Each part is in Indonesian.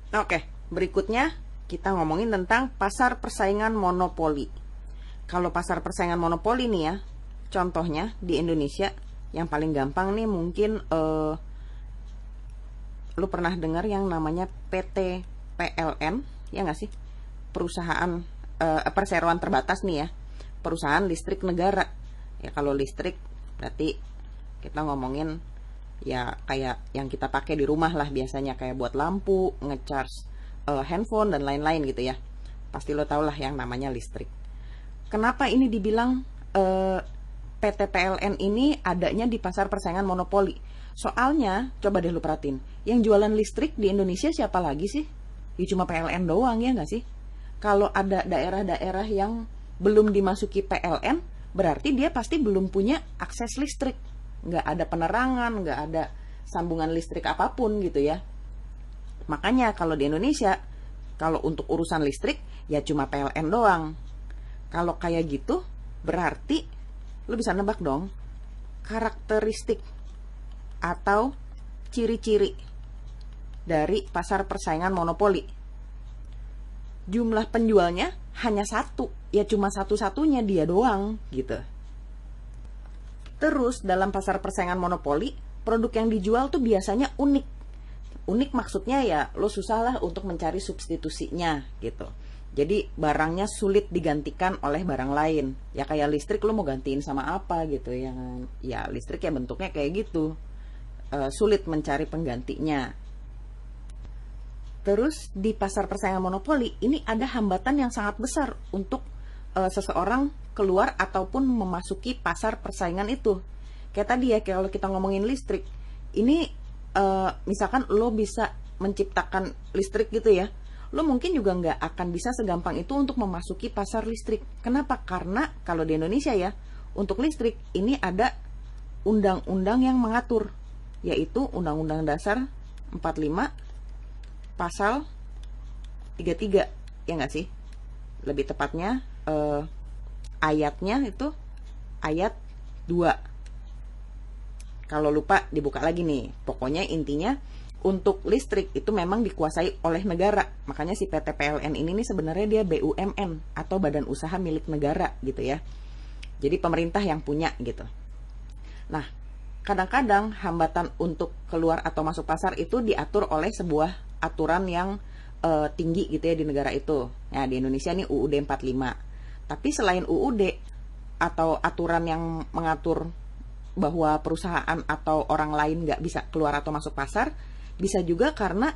Oke, berikutnya kita ngomongin tentang pasar persaingan monopoli. Kalau pasar persaingan monopoli nih ya, contohnya di Indonesia yang paling gampang nih mungkin lu pernah dengar yang namanya PT PLN, ya nggak sih? Perusahaan perseroan terbatas nih ya, perusahaan listrik negara. Ya kalau listrik berarti kita ngomongin ya kayak yang kita pakai di rumah lah biasanya, kayak buat lampu, ngecharge handphone dan lain-lain gitu ya. Pasti lo tau lah yang namanya listrik. Kenapa ini dibilang PT PLN ini adanya di pasar persaingan monopoli? Soalnya, coba deh lu perhatiin, yang jualan listrik di Indonesia siapa lagi sih? Ya cuma PLN doang, ya nggak sih? Kalau ada daerah-daerah yang belum dimasuki PLN, berarti dia pasti belum punya akses listrik. Nggak ada penerangan, nggak ada sambungan listrik apapun gitu ya. Makanya kalau di Indonesia, kalau untuk urusan listrik, ya cuma PLN doang. Kalau kayak gitu, berarti lu bisa nebak dong karakteristik atau ciri-ciri dari pasar persaingan monopoli. Jumlah penjualnya hanya satu, ya cuma satu-satunya dia doang gitu. Terus dalam pasar persaingan monopoli, produk yang dijual tuh biasanya unik. Unik maksudnya ya lo susah lah untuk mencari substitusinya gitu. Jadi barangnya sulit digantikan oleh barang lain. Ya kayak listrik lo mau gantiin sama apa gitu. Yang ya listrik ya bentuknya kayak gitu. Sulit mencari penggantinya. Terus di pasar persaingan monopoli ini ada hambatan yang sangat besar untuk seseorang keluar ataupun memasuki pasar persaingan itu. Kayak tadi ya, kalau kita ngomongin listrik, ini misalkan lo bisa menciptakan listrik gitu ya, lo mungkin juga nggak akan bisa segampang itu untuk memasuki pasar listrik. Kenapa? Karena kalau di Indonesia ya, untuk listrik ini ada undang-undang yang mengatur, yaitu Undang-Undang Dasar 45 pasal 33, ya nggak sih? Lebih tepatnya ayatnya itu ayat 2. Kalau lupa dibuka lagi nih. Pokoknya intinya untuk listrik itu memang dikuasai oleh negara. Makanya si PT PLN ini nih sebenarnya dia BUMN atau badan usaha milik negara gitu ya. Jadi pemerintah yang punya gitu. Nah, kadang-kadang hambatan untuk keluar atau masuk pasar itu diatur oleh sebuah aturan yang tinggi gitu ya di negara itu. Nah, di Indonesia nih UUD 45. Tapi selain UUD atau aturan yang mengatur bahwa perusahaan atau orang lain nggak bisa keluar atau masuk pasar, bisa juga karena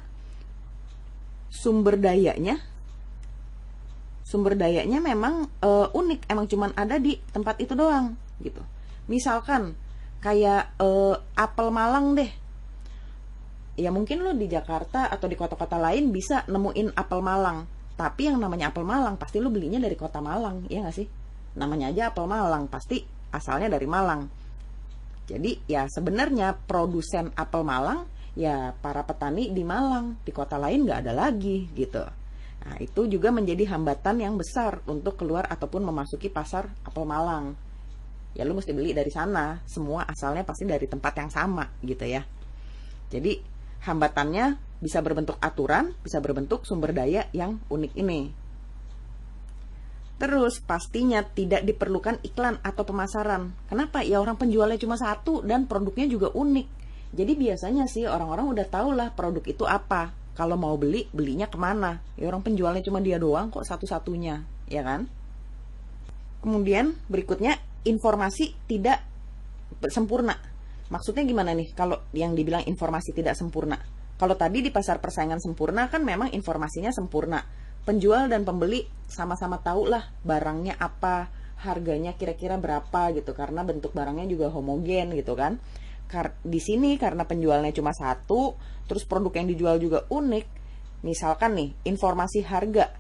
sumber dayanya memang unik, emang cuman ada di tempat itu doang gitu. Misalkan kayak apel Malang deh, ya mungkin lo di Jakarta atau di kota-kota lain bisa nemuin apel Malang, tapi yang namanya apel Malang pasti lo belinya dari kota Malang, ya nggak sih? Namanya aja apel Malang, pasti asalnya dari Malang. Jadi ya sebenarnya produsen apel Malang ya para petani di Malang, di kota lain nggak ada lagi gitu. Nah itu juga menjadi hambatan yang besar untuk keluar ataupun memasuki pasar apel Malang. Ya lu mesti beli dari sana, semua asalnya pasti dari tempat yang sama gitu ya. Jadi hambatannya bisa berbentuk aturan, bisa berbentuk sumber daya yang unik ini. Terus pastinya tidak diperlukan iklan atau pemasaran. Kenapa? Ya orang penjualnya cuma satu dan produknya juga unik. Jadi biasanya sih orang-orang udah tahu lah produk itu apa. Kalau mau beli, belinya kemana? Ya orang penjualnya cuma dia doang kok satu-satunya, ya kan? Kemudian berikutnya, informasi tidak sempurna. Maksudnya gimana nih kalau yang dibilang informasi tidak sempurna? Kalau tadi di pasar persaingan sempurna kan memang informasinya sempurna. Penjual dan pembeli sama-sama tahu lah barangnya apa, harganya kira-kira berapa gitu, karena bentuk barangnya juga homogen gitu kan. Di sini karena penjualnya cuma satu, terus produk yang dijual juga unik, misalkan nih informasi harga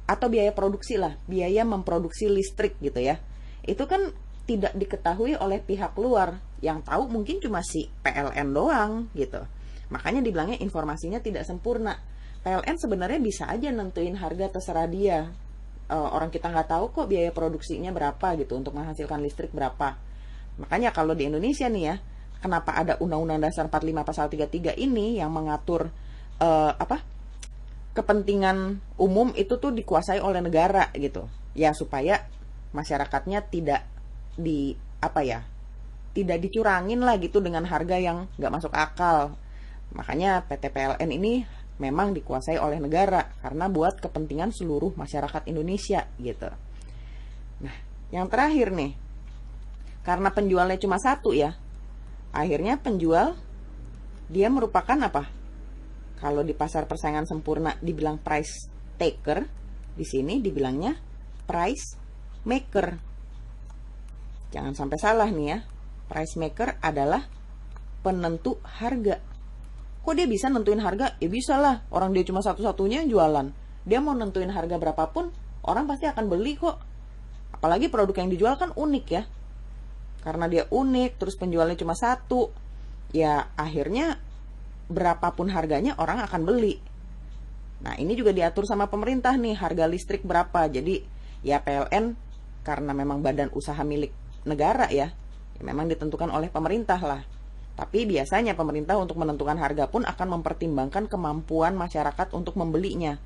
atau biaya produksi lah, biaya memproduksi listrik gitu ya, itu kan tidak diketahui oleh pihak luar, yang tahu mungkin cuma si PLN doang gitu. Makanya dibilangnya informasinya tidak sempurna. PLN sebenarnya bisa aja nentuin harga terserah dia. Orang kita nggak tahu kok biaya produksinya berapa gitu untuk menghasilkan listrik berapa. Makanya kalau di Indonesia nih ya, kenapa ada Undang-Undang Dasar 45 Pasal 33 ini yang mengatur kepentingan umum itu tuh dikuasai oleh negara gitu. Ya supaya masyarakatnya tidak di apa ya, tidak dicurangin lah gitu dengan harga yang nggak masuk akal. Makanya PT PLN ini memang dikuasai oleh negara karena buat kepentingan seluruh masyarakat Indonesia gitu. Nah, yang terakhir nih, karena penjualnya cuma satu ya, akhirnya penjual dia merupakan apa? Kalau di pasar persaingan sempurna dibilang price taker, di sini dibilangnya price maker. Jangan sampai salah nih ya. Price maker adalah penentu harga. Kok dia bisa nentuin harga? Ya bisa lah, orang dia cuma satu-satunya yang jualan. Dia mau nentuin harga berapapun, orang pasti akan beli kok. Apalagi produk yang dijual kan unik ya. Karena dia unik, terus penjualnya cuma satu, ya akhirnya berapapun harganya orang akan beli. Nah, ini juga diatur sama pemerintah nih, harga listrik berapa. Jadi, ya PLN karena memang badan usaha milik negara ya memang ditentukan oleh pemerintah lah. Tapi biasanya pemerintah untuk menentukan harga pun akan mempertimbangkan kemampuan masyarakat untuk membelinya.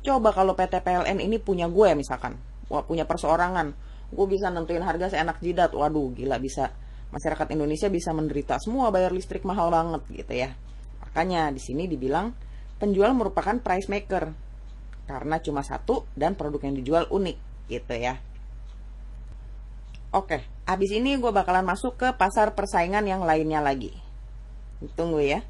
Coba kalau PT PLN ini punya gue misalkan, punya perseorangan, gue bisa nentuin harga seenak jidat, waduh gila bisa. Masyarakat Indonesia bisa menderita semua bayar listrik mahal banget gitu ya. Makanya di sini dibilang penjual merupakan price maker karena cuma satu dan produk yang dijual unik gitu ya. Oke, abis ini gue bakalan masuk ke pasar persaingan yang lainnya lagi. Tunggu ya.